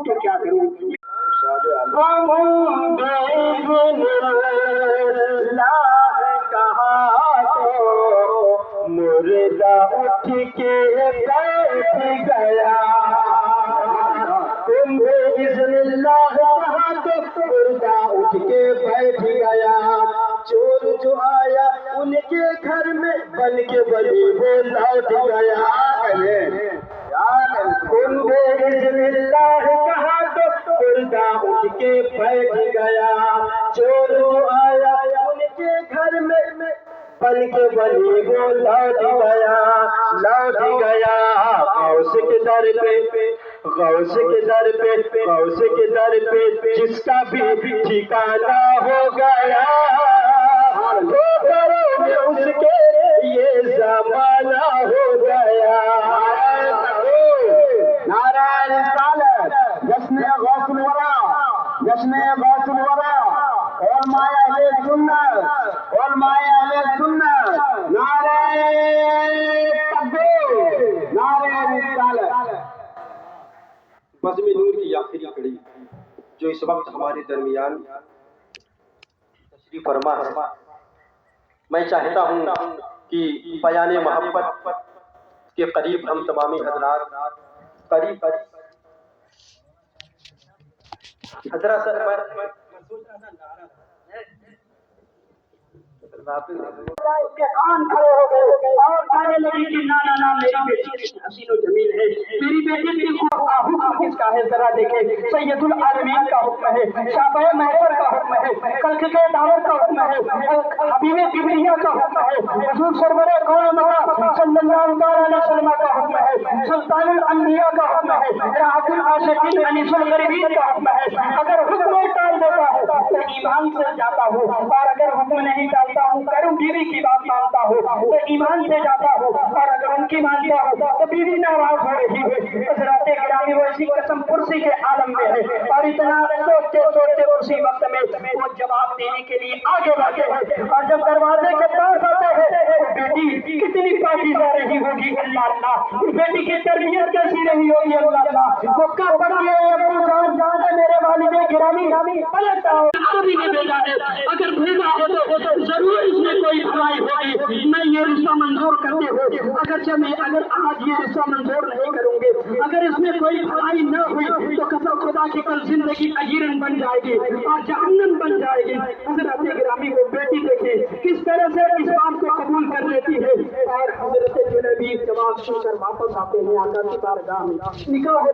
کروں تو کیا کروں؟ مردہ اٹھ کے بیٹھ گیا، تم بِإِذْنِ اللہ کہا تو مردہ اٹھ کے بیٹھ گیا، چور جو آیا ان کے گھر میں بن کے ولی وہ لوٹ گیا۔ تم بِإِذْنِ اللہ کہا تو مردہ اٹھ کے بیٹھ گیا، چور جو آیا ان کے گھر میں بن کے ولی وہ لوٹ گیا، لوٹ گیا۔ غوث کے در پہ، غوث کے در پہ، غوث کے در پہ جس کا بھی ٹھکانہ ہو گیا، تو کرو گے اس کے یہ زمانہ ہو گیا۔ نعرہ رسالت، جشن غوث الورا، جشن غوث الورا، علماء اہل سنت، علماء اہل سنت، نعرہ تکبیر، نعرہ رسالت۔ بزم نور کی آخری کڑی جو اس وقت ہمارے درمیان تشریف فرما ہے، میں چاہتا ہوں کہ بیان محبت کے قریب ہم تمامی حضرات قریب حضرات اس کے کان کھڑے ہو گئے اور کہنے لگی کہ نا نا نا، میری بیٹی حسین و جمیل ہے، میری بیٹی کی حکم کس کا ہے؟ ذرا دیکھیں، سید العالمین کا حکم ہے، شافع محشر کا حکم ہے، خلق کے دعوت کا حکم ہے، حبیب کبریہ کا حکم ہے، حضور سرور کون مکہ صلی اللہ علیہ وسلم کا حکم ہے، سلطان الانبیاء کا حکم ہے، راحت العاشقین انیس الغریبین کا حکم ہے۔ اگر حکم ٹال دیتا ہے تو ایمان سے جاتا ہو، اور اگر حکم نہیں ٹالتا ہوں، کروں بیوی کی بات مانتا ہو تو ایمان سے جاتا ہو، اور اگر ان کی مانتا ہو تو بیوی ناراض ہو رہی ہے۔ حضرات گرامی، وہ اسی قسم پرسی کے عالم میں ہے، اور اتنا سوچتے سوچتے اسی وقت میں وہ جواب دینے کے لیے آگے بڑھتے ہیں، اور جب دروازے کے پاس آتے ہیں، بیٹی کتنی پاکیزہ رہی ہوگی، اللہ اللہ، بیٹی کی تربیت کیسی رہی ہوگی، اللہ اللہ، وہ کب پڑھ گئے ابو جان جان ہے میرے والد گرامی، پلٹا ہو بھی نہیں بھیجا ہے، اگر بھیجا ہو تو ضرور اس میں کوئی بھلائی ہوگی، میں یہ رشتہ منظور کرتے ہو، اگرچہ میں اگر آج یہ رشتہ منظور نہیں کروں گے، اگر اس میں کوئی بھلائی نہ ہوئی تو قسم خدا کی کل زندگی اجیرن بن جائے گی اور جہنم بن جائے گی۔ حضرت گرامی، وہ بیٹی دیکھیں کس طرح سے اس بات کو قبول کر لیتی ہے، اور حضرت جنبی جواب سن کر واپس آتے ہیں آقا کی بارگاہ میں، نکاح